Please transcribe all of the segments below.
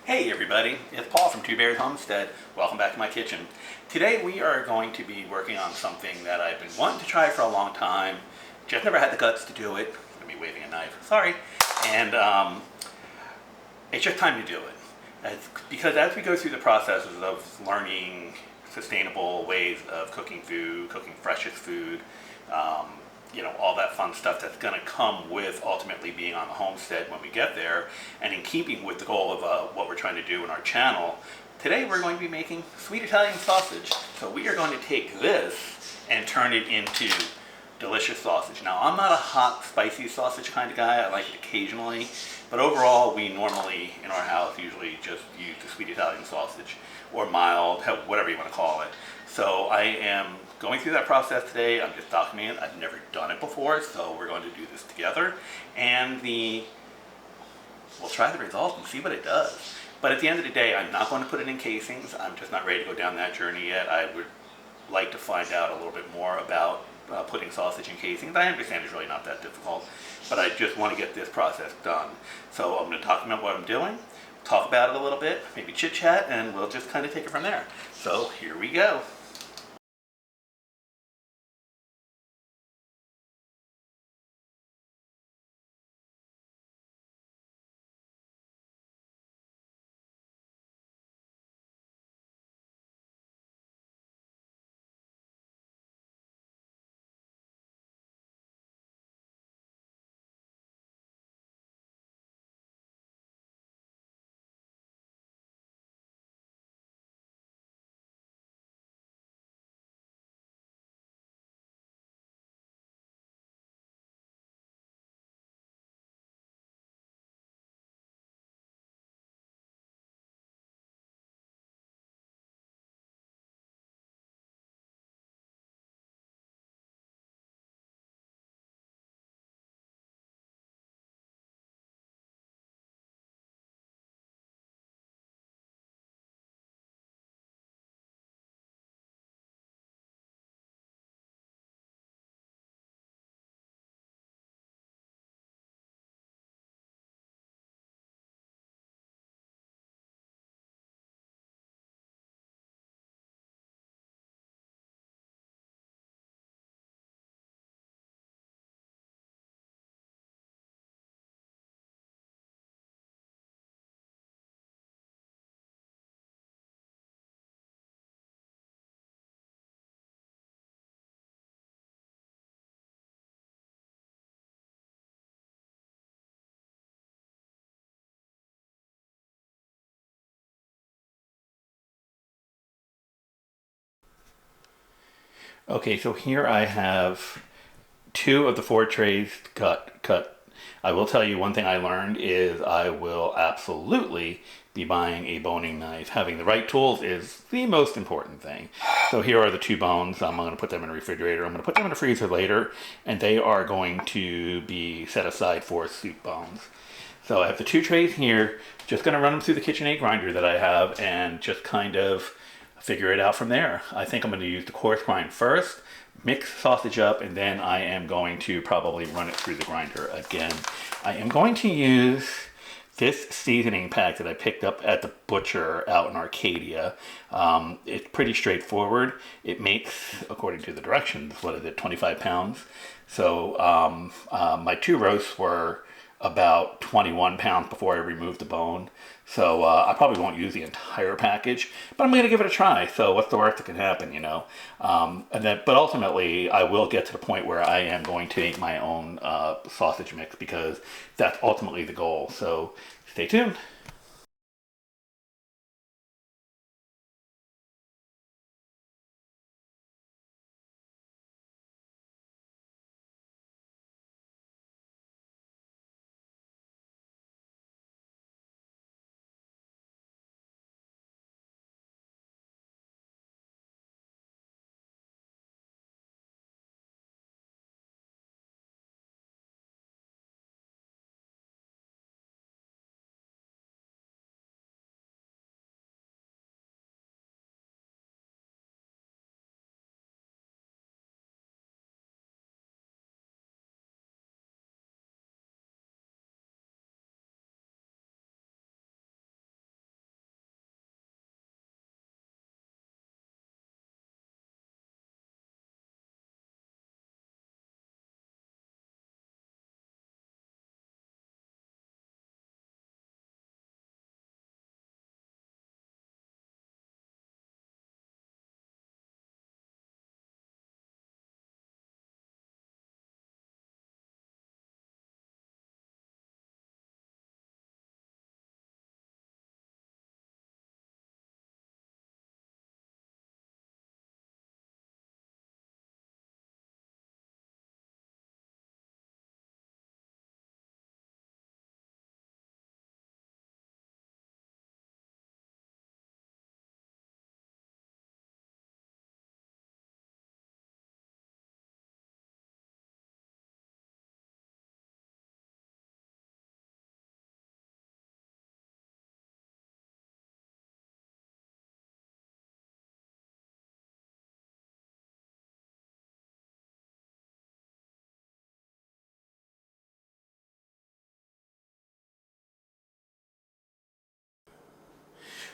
Hey everybody, it's Paul from Two Bears Homestead. Welcome back to my kitchen. Today we are going to be working on something that I've been wanting to try for a long time. Just never had the guts to do it. I'm going to be waving a knife, sorry. And it's just time to do it. Because as we go through the processes of learning sustainable ways of cooking food, cooking freshest food, um, all that fun stuff that's going to come with ultimately being on the homestead when we get there, and in keeping with the goal of what we're trying to do in our channel, today we're going to be making sweet Italian sausage. So we are going to take this and turn it into delicious sausage. Now, I'm not a hot, spicy sausage kind of guy. I like it occasionally, but overall, we normally in our house usually just use the sweet Italian sausage, or mild, whatever you want to call it. So I am going through that process today. I'm just documenting it. I've never done it before, so we're going to do this together. And we'll try the result and see what it does. But at the end of the day, I'm not going to put it in casings. I'm just not ready to go down that journey yet. I would like to find out a little bit more about putting sausage in casings. I understand it's really not that difficult, but I just want to get this process done. So I'm going to document what I'm doing, talk about it a little bit, maybe chit chat, and we'll just kind of take it from there. So here we go. Okay, so here I have two of the four trays cut. I will tell you one thing I learned is I will absolutely be buying a boning knife. Having the right tools is the most important thing. So here are the two bones. I'm going to put them in the refrigerator. I'm going to put them in the freezer later, and they are going to be set aside for soup bones. So I have the two trays here. Just going to run them through the KitchenAid grinder that I have and just kind of figure it out from there. I think I'm going to use the coarse grind first, mix sausage up, and then I am going to probably run it through the grinder again. I am going to use this seasoning pack that I picked up at the butcher out in Arcadia. It's pretty straightforward. It makes, according to the directions, 25 pounds. So my two roasts were about 21 pounds before I removed the bone. So I probably won't use the entire package, but I'm going to give it a try. So what's the worst that can happen, but ultimately, I will get to the point where I am going to make my own sausage mix because that's ultimately the goal. So stay tuned.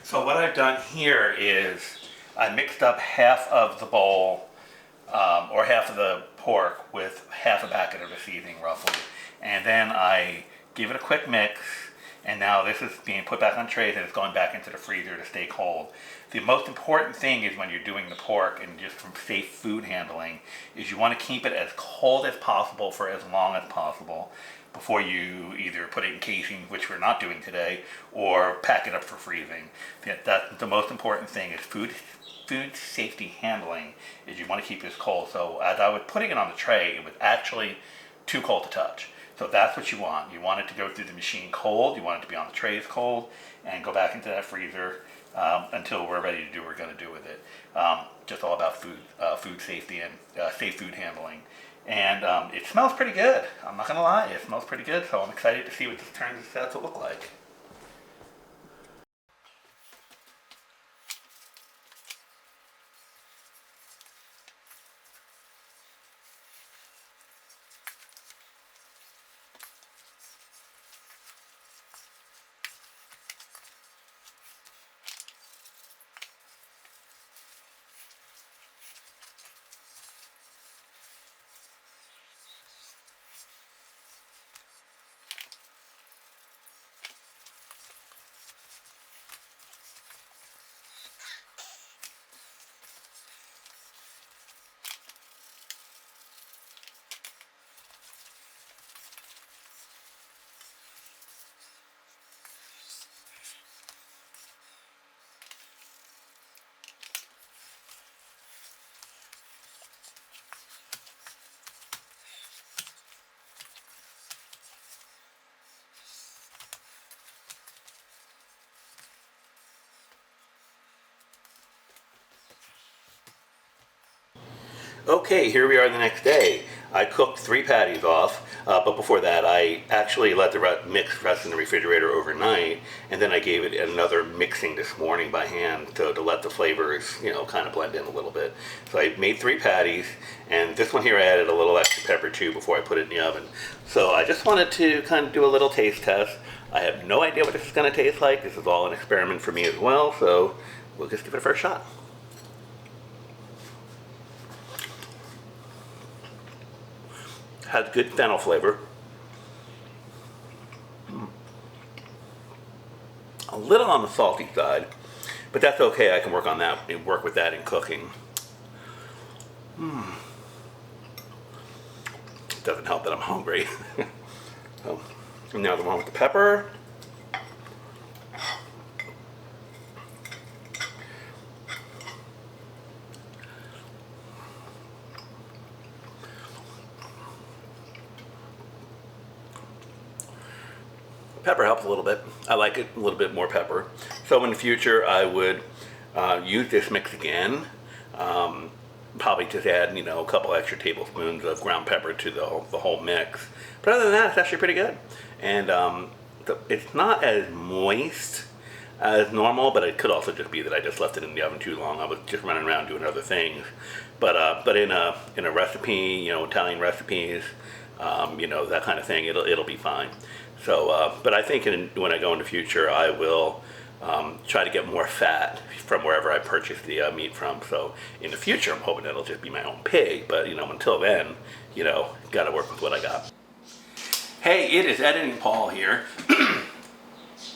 So what I've done here is I mixed up half of the bowl or half of the pork with half a bucket of the seasoning roughly. And then I give it a quick mix, and now this is being put back on trays and it's going back into the freezer to stay cold. The most important thing is when you're doing the pork, and just from safe food handling, is you want to keep it as cold as possible for as long as possible before you either put it in casing, which we're not doing today, or pack it up for freezing. That's the most important thing is food safety handling, is you want to keep this cold. So as I was putting it on the tray, it was actually too cold to touch. So that's what you want. You want it to go through the machine cold, you want it to be on the trays cold, and go back into that freezer until we're ready to do what we're going to do with it. Just all about food safety and safe food handling. And it smells pretty good. I'm not going to lie, it smells pretty good, so I'm excited to see what this turns out to look like. Okay, here we are the next day. I cooked 3 patties off, but before that I actually let the mix rest in the refrigerator overnight, and then I gave it another mixing this morning by hand to let the flavors, kind of blend in a little bit. So I made 3 patties, and this one here I added a little extra pepper too before I put it in the oven. So I just wanted to kind of do a little taste test. I have no idea what this is going to taste like. This is all an experiment for me as well, so we'll just give it a first shot. Has good fennel flavor. A little on the salty side, but that's okay. I can work on that, work with that in cooking. It doesn't help that I'm hungry. So, and now the one with the pepper. Pepper helps a little bit. I like it a little bit more pepper. So in the future I would use this mix again. Probably just add, a couple extra tablespoons of ground pepper to the whole mix. But other than that, it's actually pretty good. And it's not as moist as normal, but it could also just be that I just left it in the oven too long. I was just running around doing other things. But in a recipe, Italian recipes, that kind of thing, it'll be fine. So, but I think when I go in the future, I will try to get more fat from wherever I purchase the meat from. So in the future, I'm hoping it'll just be my own pig. But until then, got to work with what I got. Hey, it is Editing Paul here.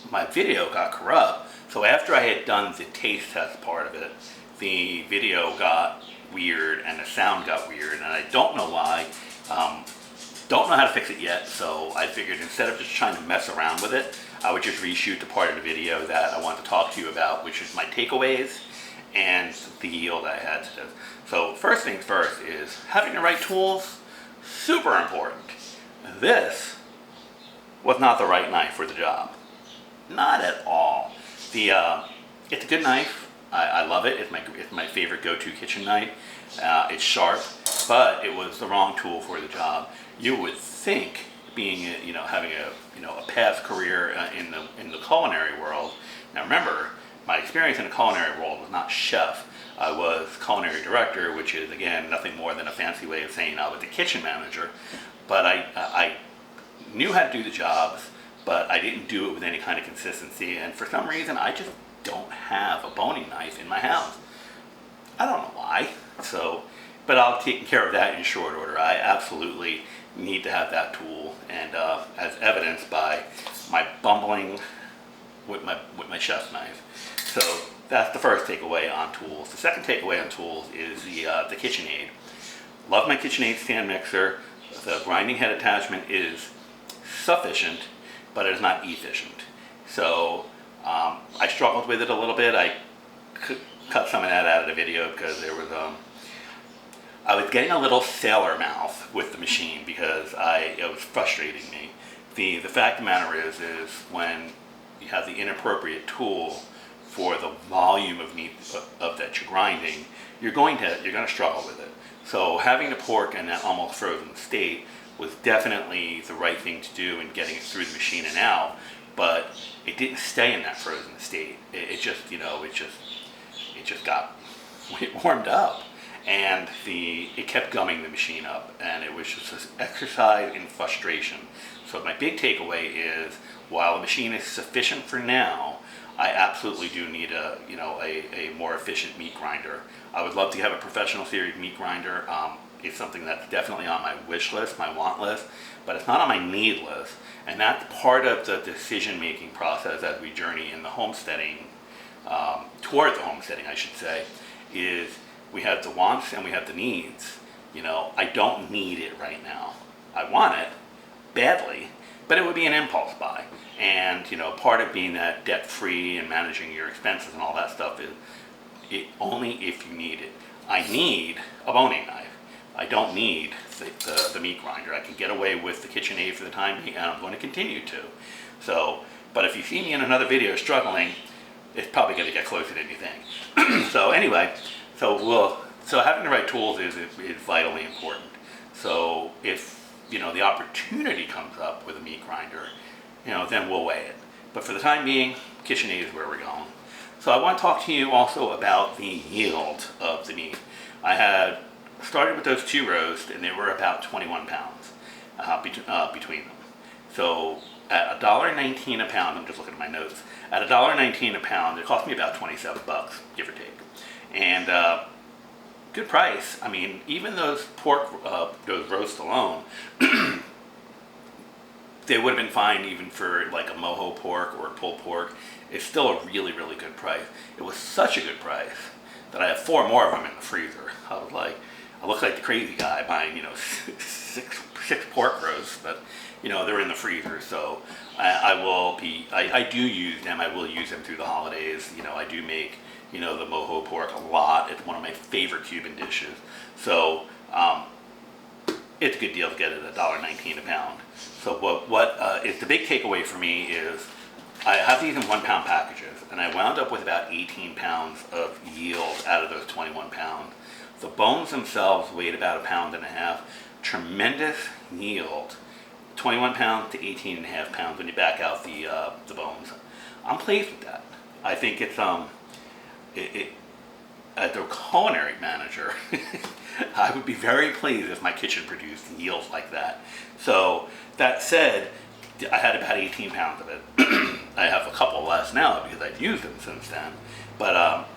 My video got corrupt, so after I had done the taste test part of it, the video got weird and the sound got weird, and I don't know why. Don't know how to fix it yet, so I figured instead of just trying to mess around with it, I would just reshoot the part of the video that I want to talk to you about, which is my takeaways and the yield I had to do. So first things first is having the right tools, super important. This was not the right knife for the job. Not at all. It's a good knife. I love it. It's my favorite go-to kitchen knife. It's sharp, but it was the wrong tool for the job. You would think, being having a past career in the culinary world. Now remember, my experience in the culinary world was not chef. I was culinary director, which is again nothing more than a fancy way of saying I was the kitchen manager. But I knew how to do the jobs, but I didn't do it with any kind of consistency, and for some reason I just don't have a boning knife in my house. I don't know why. So, but I'll take care of that in short order. I absolutely need to have that tool, and as evidenced by my bumbling with my chef's knife. So that's the first takeaway on tools. The second takeaway on tools is the KitchenAid. Love my KitchenAid stand mixer. The grinding head attachment is sufficient, but it is not efficient. So I struggled with it a little bit. I cut some of that out of the video because there was I was getting a little sailor mouth with the machine because it was frustrating me. The fact of the matter is when you have the inappropriate tool for the volume of meat that you're grinding, you're going to struggle with it. So having the pork in that almost frozen state was definitely the right thing to do in getting it through the machine and out, but it didn't stay in that frozen state. It just got warmed up, and it kept gumming the machine up, and it was just this exercise in frustration. So my big takeaway is, while the machine is sufficient for now, I absolutely do need a more efficient meat grinder. I would love to have a professional series meat grinder. It's something that's definitely on my wish list, my want list, but it's not on my need list. And that's part of the decision-making process as we journey in the homesteading, toward the homesteading, I should say, is we have the wants and we have the needs. I don't need it right now. I want it badly, but it would be an impulse buy. And part of being that debt-free and managing your expenses and all that stuff is only if you need it. I need a boning knife. I don't need the meat grinder. I can get away with the KitchenAid for the time being, and I'm going to continue to. So, but if you see me in another video struggling, it's probably going to get closer than you think. So anyway, so having the right tools is vitally important. So if the opportunity comes up with a meat grinder, then we'll weigh it. But for the time being, KitchenAid is where we're going. So I want to talk to you also about the yield of the meat. I had started with those 2 roasts, and they were about 21 pounds between them. So at $1.19 a pound, I'm just looking at my notes, at $1.19 a pound, it cost me about 27 bucks, give or take. And good price. I mean, even those those roasts alone, they would have been fine even for like a mojo pork or a pulled pork. It's still a really, really good price. It was such a good price that I have 4 more of them in the freezer. I look like the crazy guy buying, six pork roasts, but they're in the freezer. So I do use them. I will use them through the holidays. I do make, the mojo pork a lot. It's one of my favorite Cuban dishes. So it's a good deal to get it at $1.19 a pound. So what is the big takeaway for me is I have these in 1 pound packages, and I wound up with about 18 pounds of yield out of those 21 pounds. The bones themselves weighed about 1.5 pounds. Tremendous yield, 21 pounds to 18 and a half pounds when you back out the bones. I'm pleased with that. I think it's as a culinary manager, I would be very pleased if my kitchen produced yields like that. So that said, I had about 18 pounds of it. I have a couple less now because I've used them since then. But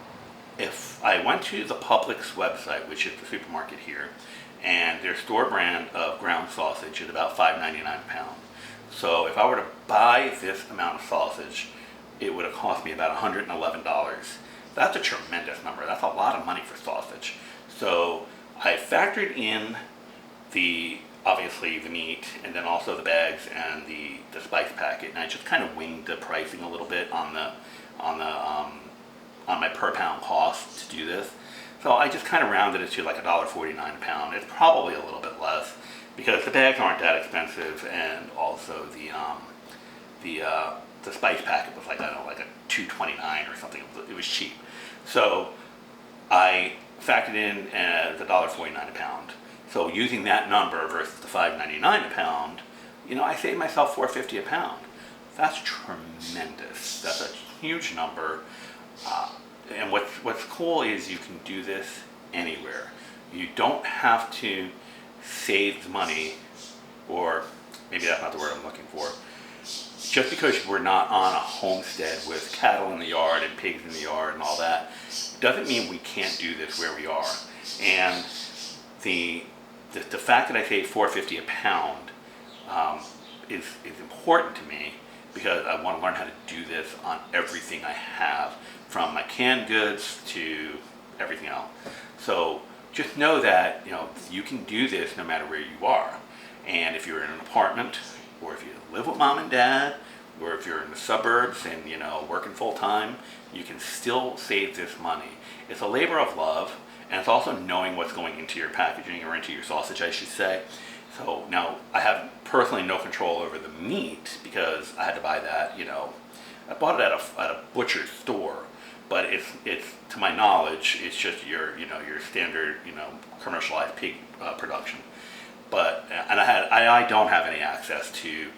if I went to the Publix website, which is the supermarket here, and their store brand of ground sausage is about $5.99 a pound. So if I were to buy this amount of sausage, it would have cost me about $111. That's a tremendous number. That's a lot of money for sausage. So I factored in obviously the meat, and then also the bags and the spice packet, and I just kind of winged the pricing a little bit on my per pound cost to do this. So I just kind of rounded it to like $1.49 a pound. It's probably a little bit less because the bags aren't that expensive, and also the spice packet was like, I don't know, like a $2.29 or something. It was cheap. So I factored in the $1.49 a pound. So using that number versus the $5.99 a pound, I saved myself $4.50 a pound. That's tremendous. That's a huge number. And what's cool is you can do this anywhere. You don't have to save the money, or maybe that's not the word I'm looking for. just because we're not on a homestead with cattle in the yard and pigs in the yard and all that, doesn't mean we can't do this where we are. And the fact that I say $4.50 a pound is important to me, because I want to learn how to do this on everything I have, from my canned goods to everything else. So just know that you can do this no matter where you are. And if you're in an apartment, or if you live with mom and dad, or if you're in the suburbs and working full time, you can still save this money. It's a labor of love, and it's also knowing what's going into your packaging, or into your sausage, I should say. So now I have personally no control over the meat, because I had to buy that. I bought it at a butcher's store, but it's to my knowledge, it's just your standard commercialized pig production. But I don't have any access to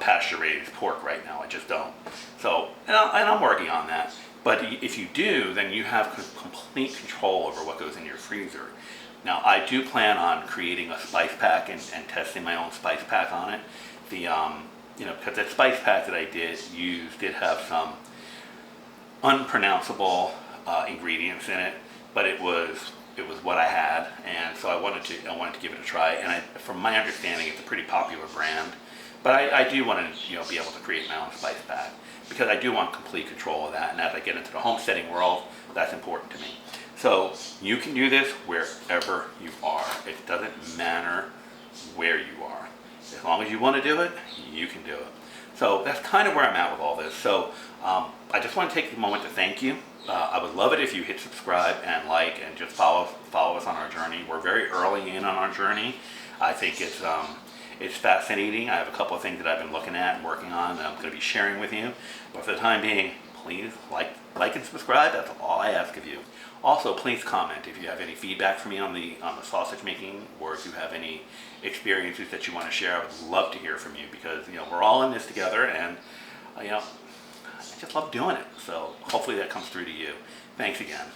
pasture-raised pork right now. I just don't. So and I'm working on that. But if you do, then you have complete control over what goes in your freezer. Now, I do plan on creating a spice pack and testing my own spice pack on it. Because that spice pack that I did have some unpronounceable ingredients in it, but it was what I had, and so I wanted to give it a try. And from my understanding, it's a pretty popular brand. But I do want to be able to create my own spice pack, because I do want complete control of that. And as I get into the homesteading world, that's important to me. So you can do this wherever you are. It doesn't matter where you are. As long as you want to do it, you can do it. So that's kind of where I'm at with all this. So I just want to take a moment to thank you. I would love it if you hit subscribe and like, and just follow us on our journey. We're very early in on our journey. I think it's fascinating. I have a couple of things that I've been looking at and working on that I'm going to be sharing with you. But for the time being, please like and subscribe. That's all I ask of you. Also, please comment if you have any feedback for me on the sausage making, or if you have any experiences that you want to share. I would love to hear from you, because we're all in this together, and I just love doing it. So hopefully that comes through to you. Thanks again.